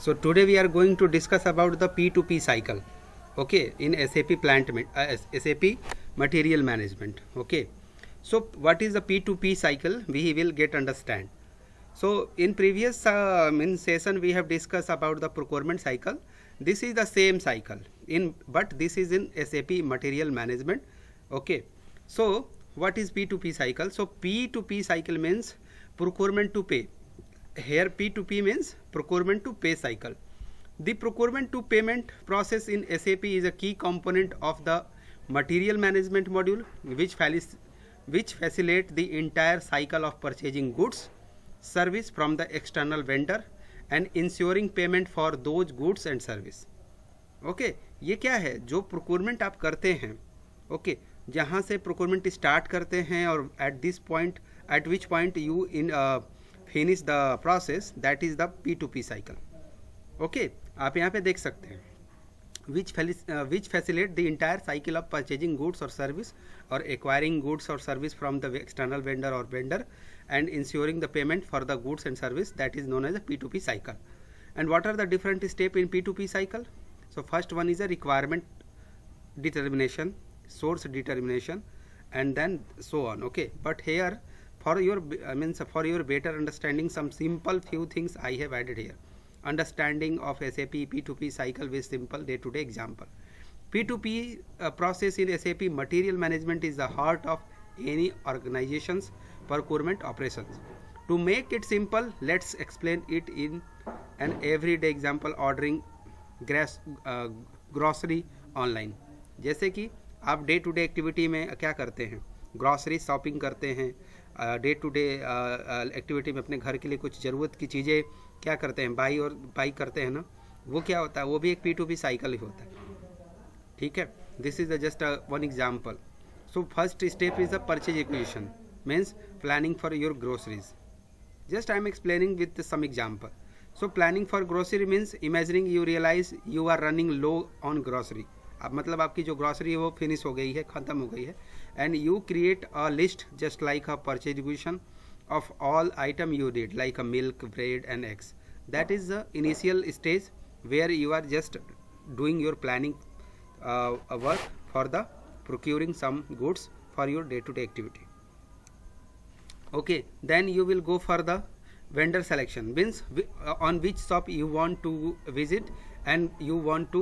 So today we are going to discuss about the P2P cycle, okay, in SAP Material Management. Okay, so what is the P2P cycle? We will get understand. So in previous session we have discussed about the procurement cycle. This is the same cycle but this is in SAP Material Management. Okay, so what is P2P cycle? So P2P cycle means procurement to pay. Here P2P means procurement to pay cycle. The procurement to payment process in SAP is a key component of the material management module, which facilitates the entire cycle of purchasing goods, service from the external vendor and ensuring payment for those goods and service. Okay ये क्या है? जो procurement आप करते हैं, okay, जहाँ से procurement start करते हैं और eight which point you in finish the process, that is the P2P cycle. Okay, आप यहाँ पे देख सकते हैं which facilitate the entire cycle of purchasing goods or service or acquiring goods or service from the external vendor or vendor and ensuring the payment for the goods and service, that is known as a P2P cycle. And what are the different steps in P2P cycle? So first one is a requirement determination, source determination, and then so on. Okay, but here for your better understanding, some simple few things I have added here. Understanding of SAP P2P cycle with simple day-to-day example. P2P process in SAP Material Management is the heart of any organization's procurement operations. To make it simple, let's explain it in an everyday example. Ordering grocery online. जैसे कि आप day to day activity में क्या करते हैं? Grocery shopping करते हैं. Day to day activity में अपने घर के लिए कुछ ज़रूरत की चीज़ें क्या करते हैं? बाई करते हैं ना. वो क्या होता है? वो भी एक P2P साइकिल ही होता है. ठीक है, this is just one example. So first step is the purchase acquisition, means planning for your groceries. Just I am explaining with some example. So planning for grocery means imagining you realize you are running low on grocery. अब मतलब आपकी जो grocery है वो finish हो गई है, ख़त्म हो गई है, and you create a list just like a purchase requisition of all item you need like a milk, bread and eggs. That is the initial stage where you are just doing your planning work for the procuring some goods for your day-to-day activity. Okay, then you will go for the vendor selection, means on which shop you want to visit and you want to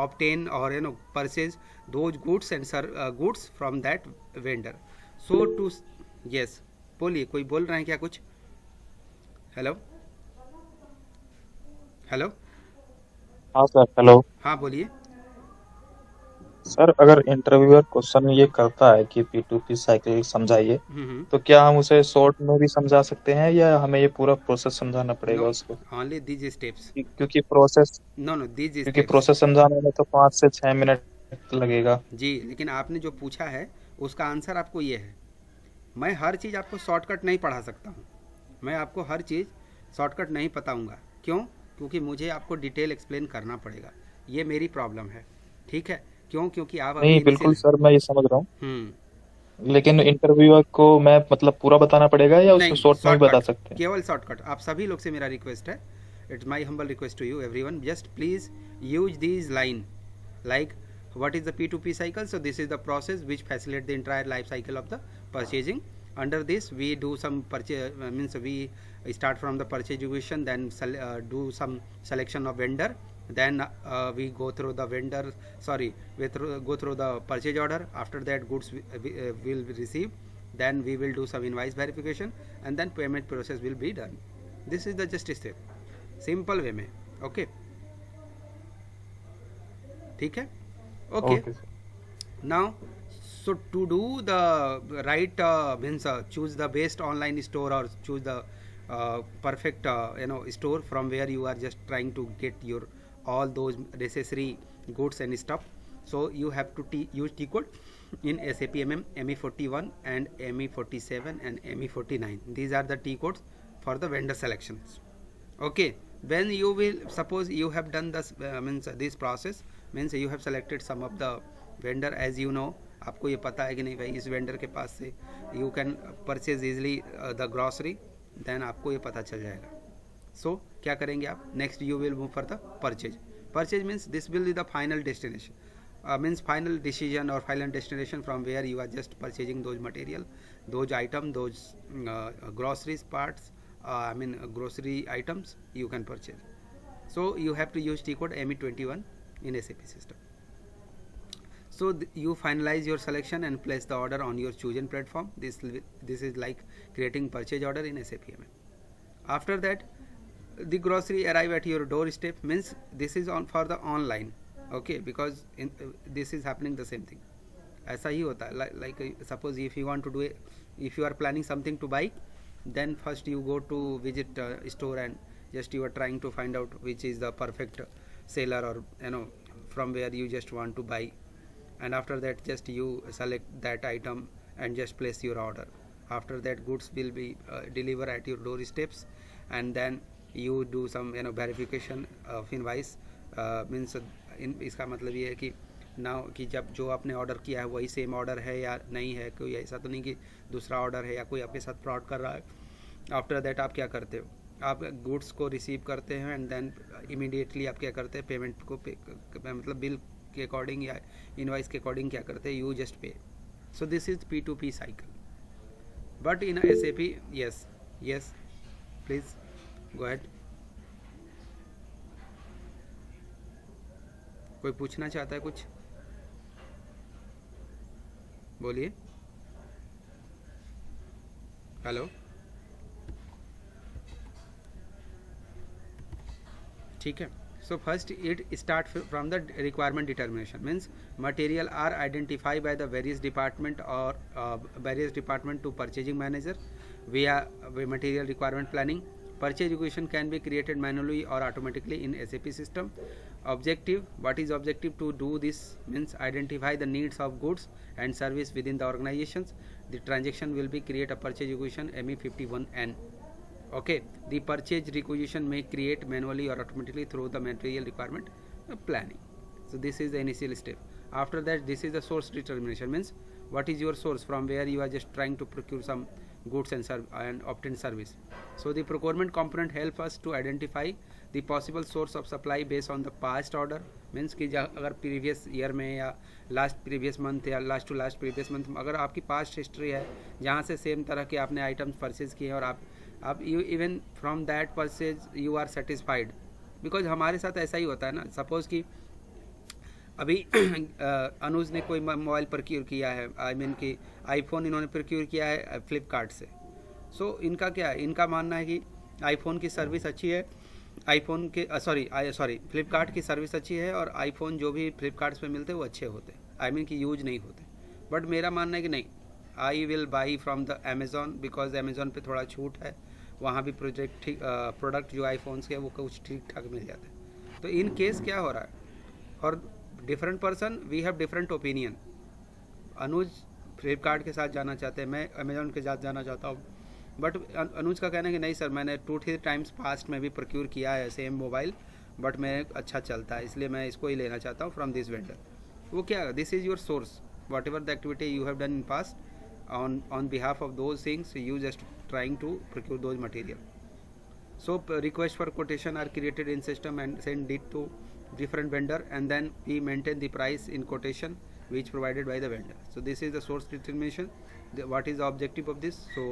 obtain or purchase those goods and goods from that vendor. So to yes, बोलिए, कोई बोल रहे हैं क्या कुछ? Hello hello. हाँ sir, hello हाँ बोलिए. सर. अगर इंटरव्यूअर क्वेश्चन ये करता है कि P2P साइकिल समझाइए, तो क्या हम उसे शॉर्ट में भी समझा सकते हैं या हमें ये पूरा प्रोसेस समझाना पड़ेगा उसको? Only these steps. क्योंकि प्रोसेस नो दीज क्योंकि स्टेप्स. प्रोसेस समझाने में तो 5 से 6 मिनट लगेगा. जी, लेकिन आपने जो पूछा है उसका आंसर आपको ये है. मैं हर चीज़ आपको शॉर्टकट नहीं पढ़ा सकता हूँ. मैं आपको हर चीज़ शॉर्टकट नहीं बताऊँगा. क्यों? क्योंकि मुझे आपको डिटेल एक्सप्लेन करना पड़ेगा. ये मेरी प्रॉब्लम है. ठीक है? क्यों? क्योंकि आप नहीं, अभी बिल्कुल सर, मैं ये समझ रहा हूँ. हम्म. लेकिन इंटरव्यूअर को मैं मतलब पूरा बताना पड़ेगा या उसको नहीं, शॉर्ट में भी बता सकते हैं? केवल शॉर्टकट. आप सभी लोग से मेरा रिक्वेस्ट है, it's my humble request to you everyone, just please use these line like what is the P2P cycle. So this is the process which facilitate the entire life cycle of the purchasing. Under this we do some purchase, means we start from the purchase acquisition, then do some selection of vendor, then we go through the go through the purchase order. After that goods will receive, then we will do some invoice verification and then payment process will be done. This is the just step, simple way में. okay, ठीक है? Okay. Now so to do the right means choose the best online store or choose the perfect store from where you are just trying to get your all those necessary goods and stuff. So you have to use T code in SAP MM, ME41 and ME47 and ME49. These are the T codes for the vendor selections. Okay, when you will suppose you have done this this process, means you have selected some of the vendor. as you know, आपको ये पता है कि नहीं भाई इस vendor के पास से you can purchase easily the grocery, then आपको ये पता चल जाएगा. सो क्या करेंगे आप, next you will move for the purchase. Purchase means this will be the final destination, means final decision or final destination from where you are just purchasing those material, those item, those groceries parts, grocery items you can purchase. So you have to use T code ME21 in SAP system. So you finalize your selection and place the order on your chosen platform. This is like creating purchase order in SAP MM. After that, the grocery arrive at your doorstep, means this is on for the online, okay, because this is happening the same thing. ऐसा ही होता है, like suppose if you want to do it, if you are planning something to buy, then first you go to visit store and just you are trying to find out which is the perfect seller, or from where you just want to buy, and after that just you select that item and just place your order. After that goods will be delivered at your doorsteps, and then you do some verification of invoice, means इसका मतलब ये है कि ना कि जब जो आपने ऑर्डर किया है वही सेम ऑर्डर है या नहीं है, कोई ऐसा तो नहीं कि दूसरा ऑर्डर है या कोई आपके साथ फ्रॉड कर रहा है. आफ्टर दैट आप क्या करते हो, आप गुड्स को रिसीव करते हैं एंड देन इमीडिएटली आप क्या करते हैं, पेमेंट को मतलब बिल के अकॉर्डिंग या इनवाइस के अकॉर्डिंग क्या करते हैं, यू जस्ट पे. सो this is P2P cycle. But in SAP, yes please go ahead. कोई पूछना चाहता है कुछ, बोलिए. हेलो, ठीक है. So first it start from the requirement determination, means material are identified by the various department or various department to purchasing manager via material requirement planning. Purchase equation can be created manually or automatically in SAP system. Objective, what is objective to do this, means identify the needs of goods and service within the organizations. The transaction will be create a purchase equation ME51N. Okay, the purchase requisition may create manually or automatically through the material requirement planning. So this is the initial step. After that, this is the source determination, means what is your source from where you are just trying to procure some goods and obtain service. So the procurement component help us to identify the possible source of supply based on the past order, means कि अगर previous year में या last previous month या last to last previous month अगर आपकी past history है जहाँ से सेम तरह के आपने आइटम्स परचेज किए और आप you even from that purchase you are satisfied, because हमारे साथ ऐसा ही होता है ना. सपोज कि अभी अनुज ने कोई मोबाइल प्रोक्योर किया है, कि आईफोन इन्होंने प्रोक्योर किया है फ्लिपकार्ट से. सो इनका क्या है, इनका मानना है कि आईफोन की सर्विस अच्छी है, आईफोन के सॉरी फ्लिपकार्ट की सर्विस अच्छी है और आईफोन जो भी फ्लिपकार्ट पे मिलते हैं वो अच्छे होते हैं, कि यूज नहीं होते. बट मेरा मानना है कि नहीं, I will by from the Amazon, because Amazon पे थोड़ा छूट है, वहाँ भी प्रोडक्ट जो आईफोन्स के वो कुछ ठीक ठाक मिल जाता है. तो इन केस क्या हो रहा है, और different person we have different opinion. Anuj Flipkart के साथ जाना चाहते हैं, मैं अमेज़ॉन के साथ जाना चाहता हूँ. बट अनुज का कहना है कि नहीं सर, मैंने 2-3 टाइम्स पास्ट में भी प्रोक्योर किया है सेम मोबाइल, बट मैं अच्छा चलता है, इसलिए मैं इसको ही लेना चाहता हूँ फ्रॉम दिस वेंडर. वो क्या, this is your source, what ever the activity you have done in past on behalf of those things, you just trying to procure those material. So request for quotation are created in system and send it to different vendor, and then we maintain the price in quotation which provided by the vendor. So this is the source determination. What is the objective of this? So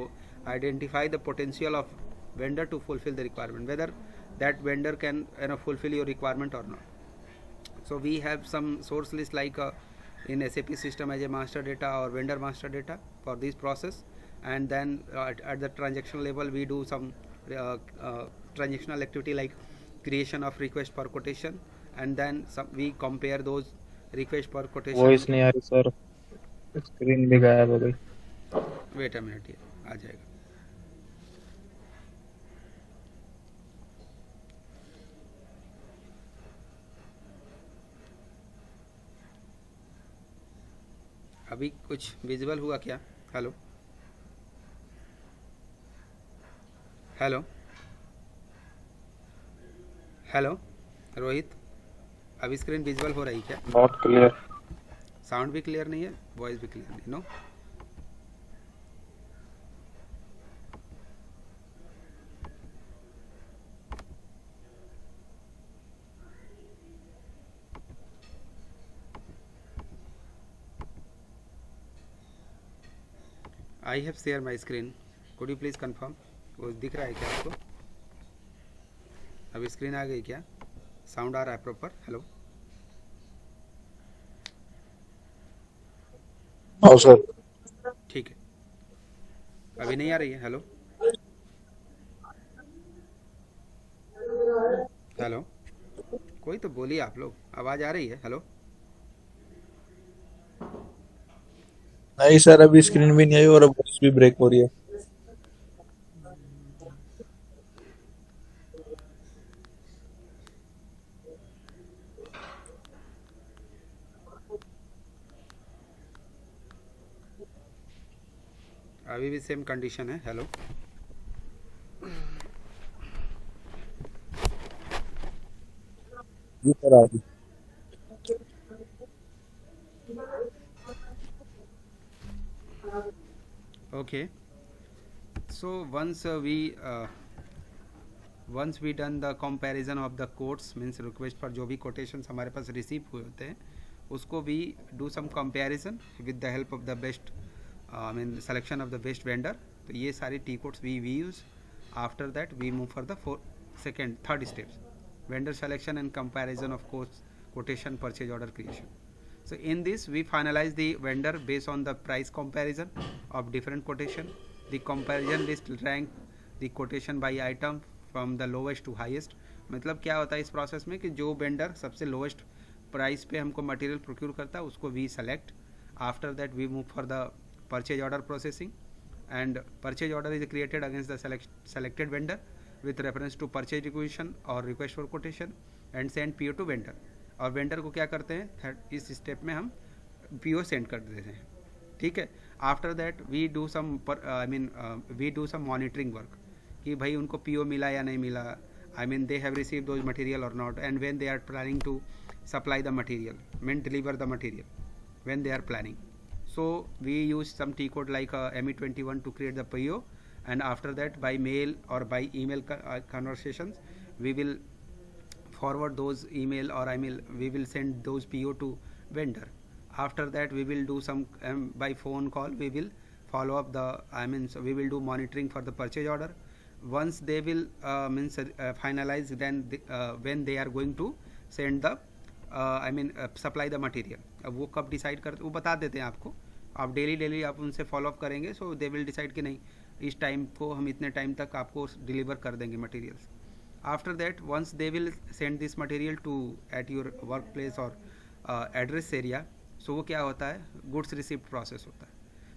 identify the potential of vendor to fulfill the requirement, whether that vendor can fulfill your requirement or not. So we have some source list like in SAP system as a master data or vendor master data for this process, and then at the transaction level we do some transactional activity like creation of request for quotation, and then we compare those request for quotation. Voice नहीं आ रही sir, screen भी गायब हो गई. Wait a minute, ये आ जाएगा. अभी कुछ विजिबल हुआ क्या? हेलो हेलो हेलो रोहित, अभी स्क्रीन विजिबल हो रही क्या? Not clear. साउंड भी क्लियर नहीं है, वॉइस भी क्लियर नहीं. No, I have share my screen, could you please confirm? वो दिख रहा है क्या आपको? अभी स्क्रीन आ गई क्या? साउंड आ रहा है प्रॉपर? हेलो हाँ सर। ठीक है, अभी नहीं आ रही है? हेलो हेलो, कोई तो बोलिए आप लोग, आवाज़ आ रही है? हेलो नहीं सर, अभी स्क्रीन भी नहीं आई और अब वॉइस भी ब्रेक हो रही है। अभी भी सेम कंडीशन है? हेलो जी सर, आ गई। okay, so once we done the comparison of the quotes, means request for जो भी quotations हमारे पास रिसीव हुए होते हैं उसको we do some comparison with the help of the best I mean selection of the best vendor. तो ये सारी T codes we use. After that we move for the third steps, vendor selection and comparison of quotes, quotation, purchase order creation. So in this we finalize the vendor based on the price comparison of different quotation. The comparison list rank the quotation by item from the lowest to highest. मतलब क्या होता है इस process में कि जो vendor सबसे lowest price पे हमको मटेरियल प्रोक्यूर करता है उसको we select. After that we move for the purchase order processing, and purchase order is created against the selected vendor with reference to purchase requisition or request for quotation and send PO to vendor. और vendor को क्या करते हैं इस step में हम PO send कर देते हैं. ठीक है. After that we do some we do some monitoring work कि भाई उनको PO मिला या नहीं मिला, I mean they have received those material or not, and when they are planning to supply the material, mean deliver the material, when they are planning. So we use some T code like ME21 to create the PO, and after that by mail or by email conversations we will forward those email, or I mean we will send those PO to vendor. After that we will do some by phone call we will follow up the so we will do monitoring for the purchase order. Once they will finalize, then when they are going to send the supply the material. अब वो कब decide करते वो बता देते हैं आपको, आप डेली आप उनसे फॉलोअप करेंगे. सो दे विल डिसाइड कि नहीं इस टाइम को हम इतने टाइम तक आपको डिलीवर कर देंगे materials. After that once they will send this material to at your work place और एड्रेस एरिया. सो वो क्या होता है, गुड्स रिसिप्ट प्रोसेस होता है.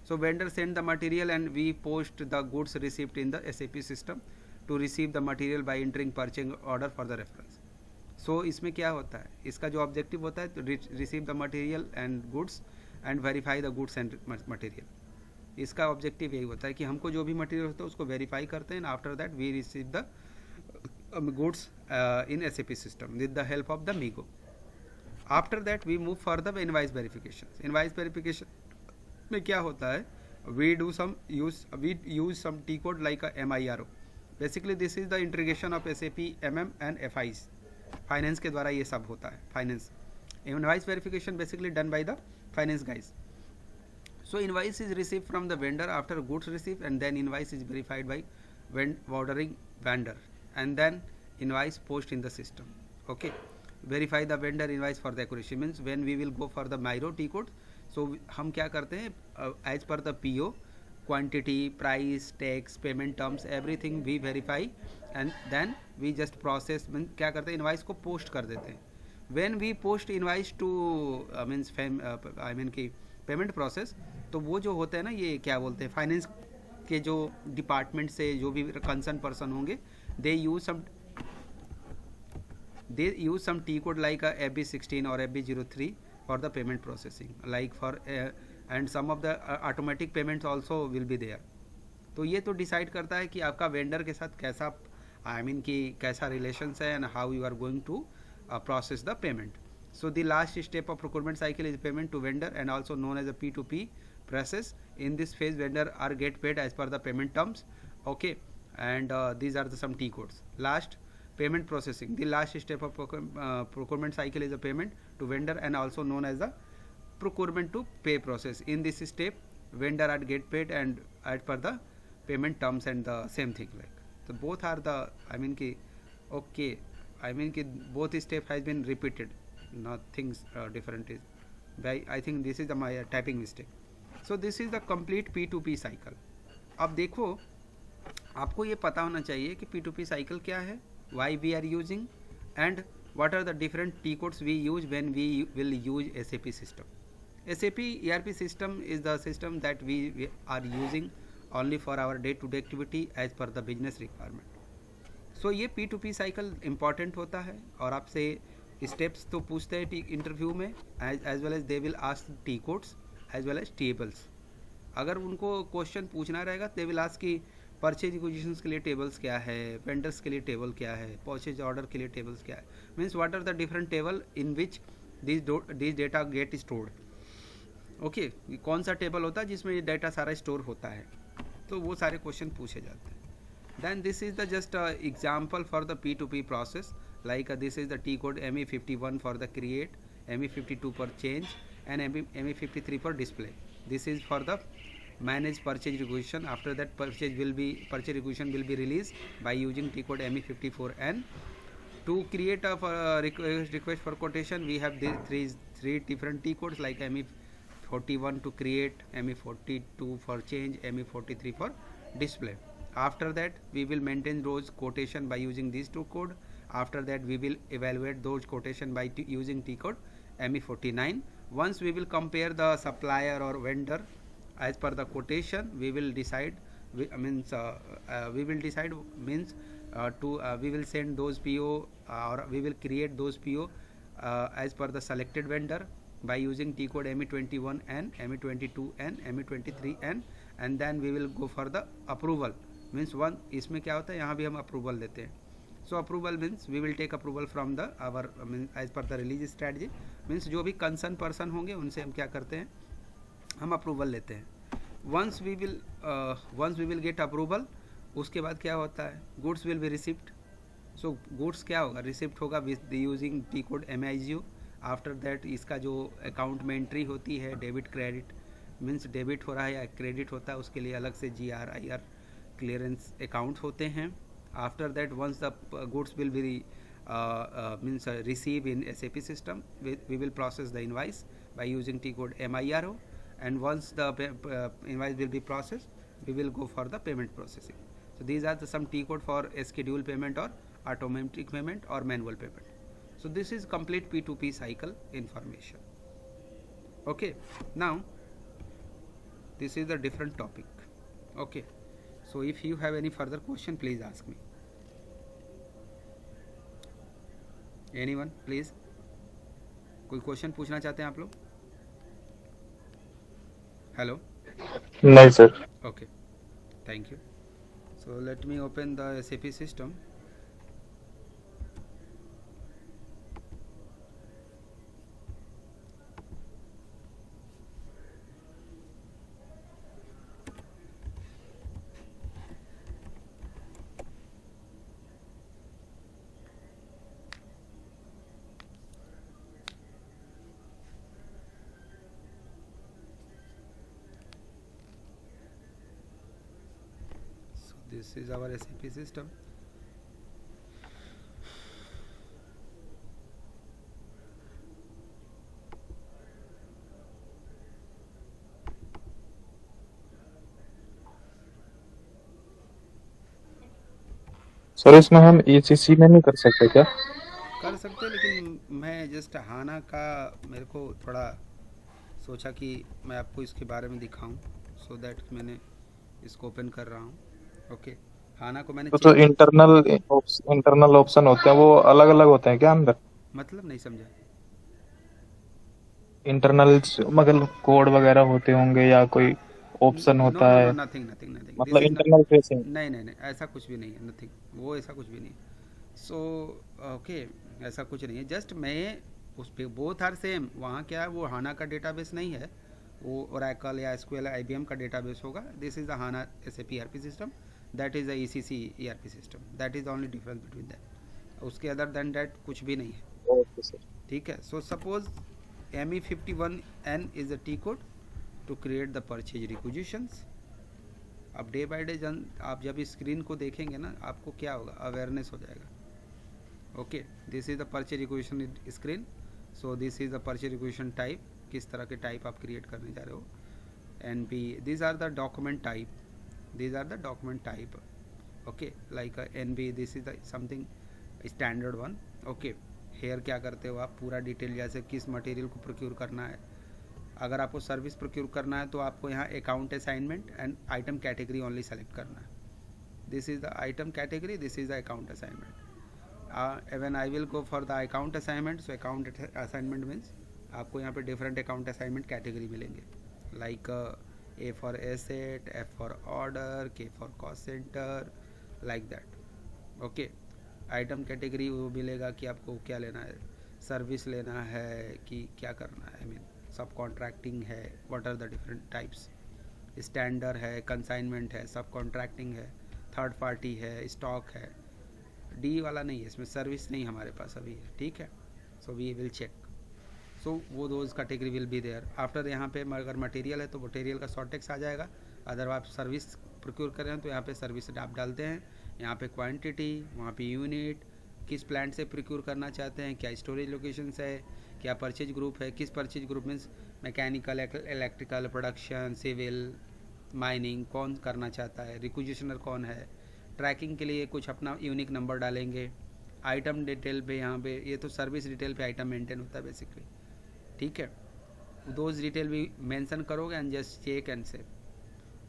So vendor send the material and we post the goods receipt in the SAP system to receive the material by entering purchase order for the reference. So इसमें क्या होता है, इसका जो ऑब्जेक्टिव होता है receive the material and goods and verify the goods and material. इसका objective यही होता है कि हमको जो भी मटेरियल होता है उसको वेरीफाई करते हैं. After that we receive the goods in SAP system with the help of the MIGO. After that we move for the invoice verification. Invoice verification में क्या होता है, we use some T code like MIRO. Basically this is the integration of SAP MM and FIs. Finance के द्वारा ये सब होता है. Finance invoice verification basically done by the finance guys. So invoice is receive from the vendor after goods receive, and then invoice is verified by ordering vendor, and then invoice post in the system. Okay. Verify the vendor invoice for the accuracy means when we will go for the MIRO T code. So हम क्या करते हैं, as per the PO quantity, price, tax, payment terms, everything we verify, and then we just process. क्या करते हैं, invoice को post कर देते हैं. when we post invoice to की पेमेंट प्रोसेस, तो वो जो होता है ना, ये क्या बोलते हैं, फाइनेंस के जो डिपार्टमेंट से जो भी कंसर्न पर्सन होंगे, they use some T code like FB16 और FB03 for the payment processing, like for and some of the automatic payments also will be there. तो ये तो डिसाइड करता है कि आपका वेंडर के साथ कैसा कि कैसा रिलेशंस है, and how you are going to process the payment. So the last step of procurement cycle is payment to vendor, and also known as a P2P process. In this phase, vendor are get paid as per the payment terms. Okay, and these are the some T codes. Last, payment processing. The last step of procurement cycle is a payment to vendor, and also known as the procurement to pay process. In this step, vendor are get paid and as per the payment terms and the same thing like. So both are the, I mean ki, okay, I mean ki both step has been repeated, nothing different is by, I think this is the my typing mistake. So this is the complete P2P cycle. अब देखो, आपको ये पता होना चाहिए कि P2P cycle क्या है, why we are using, and what are the different T codes we use when we will use SAP system. SAP ERP system is the system that we are using only for our day to day activity as per the business requirement. So ये P2P cycle important होता है, और आपसे steps तो पूछते हैं interview में, as well as they will ask T codes as well as tables. अगर उनको क्वेश्चन पूछना रहेगा, दे विल आस्क कि परचेज रिक्विजिशंस के लिए टेबल्स क्या है, वेंडर्स के लिए टेबल क्या है, परचेज ऑर्डर के लिए टेबल्स क्या है, means what are the different table in which this data get stored. Okay, कौन सा टेबल होता है जिसमें ये डाटा सारा स्टोर होता है, तो वो सारे क्वेश्चन पूछे जाते हैं. Then this is the just example for the P2P process, like this is the T code ME51 for the create, ME52 for change and ME53 for display. This is for the manage purchase requisition. After that purchase requisition will be released by using T code ME54. And to create a request for quotation, we have three different T codes like ME41 to create, ME42 for change, ME43 for display. After that we will maintain those quotation by using these two code. After that we will evaluate those quotation by using T code ME49. Once we will compare the supplier or vendor as per the quotation, we will decide, we will send those PO, or we will create those PO as per the selected vendor by using T code ME21 and ME22 and ME23 and then we will go for the approval. Means one, इसमें क्या होता है, यहाँ भी हम approval देते हैं. So approval means we will take approval from the our as per the release strategy. Means जो भी concern person होंगे उनसे हम क्या करते हैं, हम approval लेते हैं. Once we will get approval, उसके बाद क्या होता है, goods will be received. So goods क्या होगा, received होगा with the using T code MIGO. After that इसका जो account में entry होती है, debit credit, means debit हो रहा है या credit होता है, उसके लिए अलग से GR IR clearance account होते हैं. After that, once the goods will be received in SAP system, we will process the invoice by using T code MIRO, and once the invoice will be processed, we will go for the payment processing. So these are some T code for schedule payment or automatic payment or manual payment. So this is complete P2P cycle information. Okay, now this is the different topic. Okay, so if you have any further question, please ask me. Anyone, please? कोई question पूछना चाहते हैं आप लोग? Hello? नहीं sir. Okay, thank you. So let me open the SAP system. This is our SAP system. Sir इसमें हम ECC में नहीं कर सकते क्या? कर सकते, लेकिन मैं जस्ट हाना का मेरे को थोड़ा सोचा कि मैं आपको इसके बारे में दिखाऊं, सो दैट मैंने इसको ओपन कर रहा हूं. ओके, हाना को मैंने तो इंटरनल ऑप्शन होते हैं, वो अलग अलग होते हैं क्या अंदर? मतलब नहीं समझा. इंटरनल मतलब कोड वगैरह होते होंगे या कोई ऑप्शन होता है? नथिंग. मतलब इंटरनल फेसिंग? नहीं, ऐसा कुछ भी नहीं है, नथिंग, वो ऐसा कुछ भी नहीं. सो ओके, ऐसा कुछ नहीं है. जस्ट मैं उस पे बोथ आर सेम. वहाँ क्या है, वो हाना का डेटाबेस नहीं है, वो ओरेकल या SQL IBM का डेटाबेस होगा. This is the HANA SAP ERP system, that is the ECC ERP system. That is the only difference between that. उसके अदर देन दैट कुछ भी नहीं है. Okay sir. ठीक है. So suppose ME51N is the T code to create the purchase requisitions. अब day by day आप जब इस स्क्रीन को देखेंगे ना, आपको क्या होगा, अवेयरनेस हो जाएगा। Okay, this is the purchase requisition screen. So this is the purchase requisition type, किस तरह के टाइप आप क्रिएट करने जा रहे हो। NP, these are the document type, these are the document type. Okay, like NB, this is the something standard one. Okay, here क्या करते हो आप, पूरा डिटेल, जैसे किस मटेरियल को प्रोक्योर करना है। अगर आपको सर्विस प्रोक्योर करना है तो आपको यहाँ account assignment and item category only select करना है। This is the item category, this is the account assignment. When I will go for the account assignment, so account assignment means आपको यहाँ पे डिफरेंट अकाउंट असाइनमेंट कैटेगरी मिलेंगे, like A for asset, F for order, K for cost center, like that. Okay, item category वो मिलेगा कि आपको क्या लेना है, सर्विस लेना है कि क्या करना है, आई मीन सब कॉन्ट्रैक्टिंग है, what are the different types, standard है, कंसाइनमेंट है, सब कॉन्ट्रैक्टिंग है, थर्ड पार्टी है, स्टॉक है। डी वाला नहीं है, इसमें सर्विस नहीं हमारे पास अभी है, ठीक है। So we will check, so वो those category will be there. After यहाँ पे अगर मटेरियल है तो मटेरियल का शॉर्टेक्स आ जाएगा, अदर आप सर्विस प्रोक्योर कर रहे हैं तो यहाँ पे सर्विस आप डालते हैं, यहाँ पे क्वांटिटी, वहाँ पे यूनिट, किस प्लांट से प्रोक्योर करना चाहते हैं, क्या स्टोरेज लोकेशंस है, क्या परचेज ग्रुप है, किस purchase group means mechanical, electrical, production, civil, mining कौन करना चाहता है, रिक्विजिशनर कौन है, ट्रैकिंग के लिए कुछ अपना यूनिक नंबर डालेंगे, आइटम डिटेल पे यहाँ पे, ये तो सर्विस डिटेल पे आइटम मेंटेन होता है बेसिकली, ठीक है। दोज डिटेल भी मेंशन करोगे and just check and save.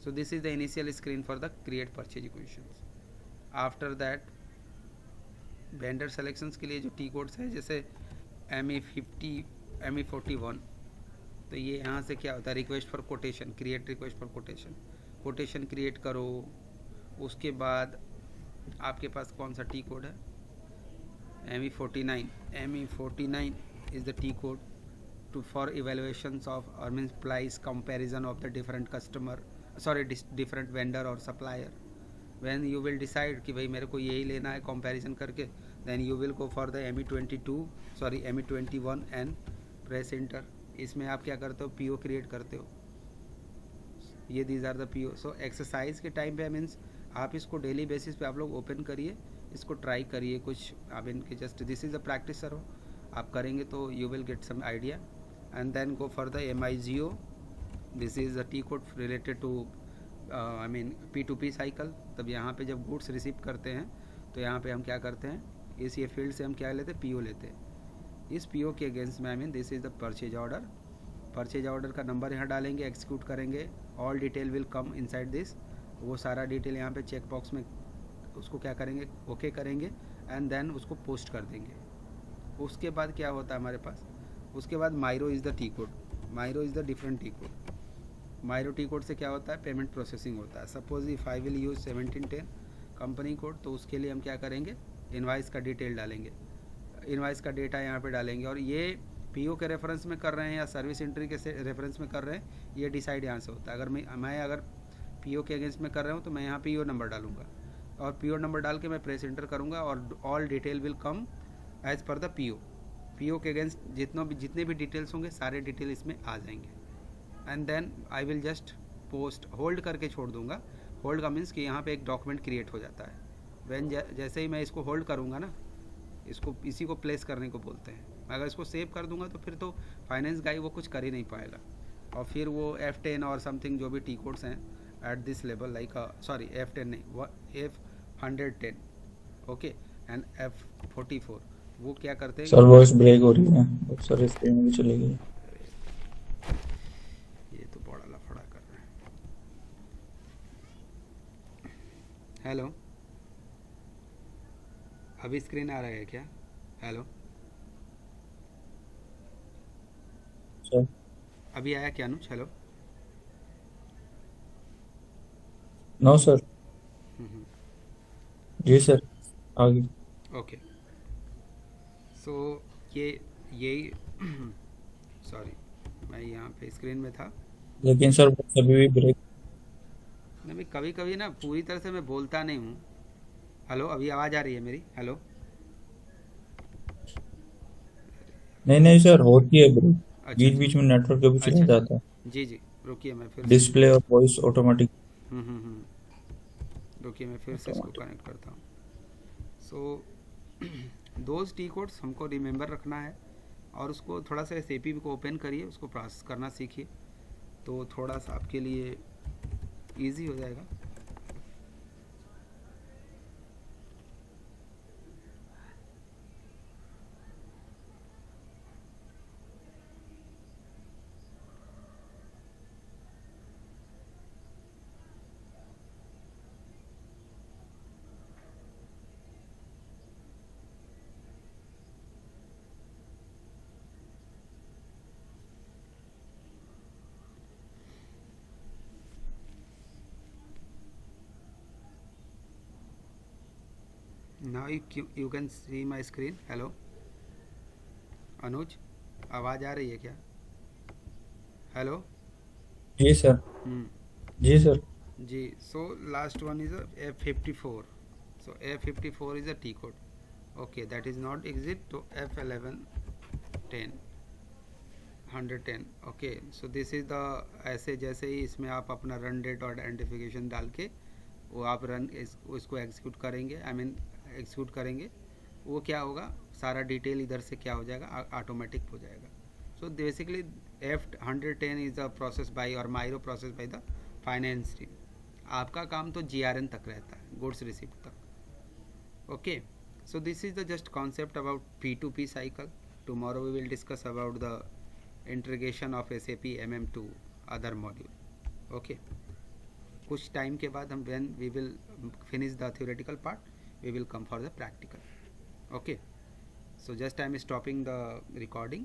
So this is the initial screen for the create purchase equations. After that vendor selections के लिए जो टी कोड्स है, जैसे ME50, ME41, तो ये यहाँ से क्या होता है, request for quotation, create request for quotation, quotation create करो। उसके बाद आपके पास कौन सा टी कोड है, ME49, ME49 is the T code to for evaluations of or means price comparison of the different customer, sorry different vendor or supplier. When you will decide कि भाई मेरे को यही लेना है comparison करके, then you will go for the ME21 and press enter। इसमें आप क्या करते हो, PO क्रिएट करते हो, ये these are the PO। So exercise के टाइम पे मीन्स आप इसको डेली बेसिस पे आप लोग ओपन करिए, इसको ट्राई करिए कुछ, आप इनके just this is a practice sir, आप करेंगे तो you will get some idea. And then go for the MIGO, this is a T code related to I mean P2P cycle। तब यहाँ पे जब गुड्स रिसीव करते हैं तो यहाँ पे हम क्या करते हैं, इस ये फील्ड से हम क्या लेते हैं, PO लेते हैं। इस PO के अगेंस्ट में I mean this is the purchase order, purchase order का नंबर यहाँ डालेंगे, एक्सिक्यूट करेंगे, all detail will come inside this. वो सारा डिटेल यहाँ पे चेक बॉक्स में उसको क्या करेंगे, ओके करेंगे एंड देन उसको पोस्ट कर देंगे। उसके बाद क्या होता है हमारे पास, उसके बाद MIRO is the T code, MIRO is the different T code. MIRO T code से क्या होता है, पेमेंट प्रोसेसिंग होता है। Suppose if I will use 1710 company code, तो उसके लिए हम क्या करेंगे, इनवाइस का डिटेल डालेंगे, इनवाइस का डेटा यहाँ पे डालेंगे, और ये PO के रेफरेंस में कर रहे हैं या सर्विस एंट्री के रेफरेंस में कर रहे हैं, ये डिसाइड यहाँ से होता है। अगर मैं अगर PO के अगेंस्ट में कर रहा हूँ तो मैं यहाँ PO नंबर डालूंगा, और PO नंबर डाल के मैं प्रेस एंटर करूँगा, और all detail will come as per the PO के अगेंस्ट जितने भी डिटेल्स होंगे सारे डिटेल इसमें आ जाएंगे। And then I will just post, hold करके छोड़ दूंगा। होल्ड का मीन्स कि यहाँ पे एक डॉक्यूमेंट क्रिएट हो जाता है। व्हेन जैसे ही मैं इसको होल्ड करूँगा ना, इसको इसी को प्लेस करने को बोलते हैं। अगर इसको सेव कर दूंगा तो फिर तो फाइनेंस गाई वो कुछ कर ही नहीं पाएगा, और फिर वो F10 और समथिंग जो भी टी कोड्स हैं at this level, like sorry F10 नहीं, वो F110, ओके, एंड F44, वो क्या करते हैं, सर वॉइस ब्रेक हो रही है, सर स्क्रीन भी चलेगी। ये तो बड़ा लफड़ा कर रहे हैं। हेलो, अभी स्क्रीन आ रहा है क्या, हेलो सर अभी आया क्या अनुज, हेलो? नो सर, जी सर आगे। ओके, सो यही सॉरी मैं यहाँ पे स्क्रीन में था, लेकिन सर अभी भी ब्रेक। नहीं कभी कभी ना पूरी तरह से मैं बोलता नहीं हूँ। हेलो, अभी आवाज़ आ रही है मेरी, हेलो? नहीं नहीं सर, होती है ब्रेक, अच्छा बीच बीच में नेटवर्क कभी चला अच्छा, जाता है। जी जी, रुकिए मैं फिर से डिस्प्ले और वॉइस ऑटोमेटिक। रुकिए मैं फिर से इसको कनेक्ट करता हूँ। सो दोज टी कोड्स हमको रिमेंबर रखना है और उसको थोड़ा सा एसएपी को ओपन करिए, उसको प्रोसेस करना सीखिए, तो थोड़ा सा आपके लिए इजी हो जाएगा। Now you can see my screen. Hello Anuj, आवाज़ आ रही है क्या? हेलो। जी सर। जी सर। जी, so last one is a F54. So F54 is a T code. Okay, that is not exit to F11 10 110. Okay, so this is the, ऐसे जैसे ही इसमें आप अपना रन डेट और आइडेंटिफिकेशन डाल के वो आप उसको एग्जीक्यूट करेंगे, आई मीन एग्जीक्यूट करेंगे, वो क्या होगा, सारा डिटेल इधर से क्या हो जाएगा, ऑटोमेटिक हो जाएगा। So basically F110 is a process by और MIRO process by the finance team. आपका काम तो GRN तक रहता है, गुड्स रिसिप्ट तक। Okay, so this is the just concept about P2P cycle. Tomorrow we will discuss about the integration of SAP MM to other module. Okay, कुछ time के बाद हम when we will finish the theoretical part, we will come for the practical. Okay, so just I am stopping the recording.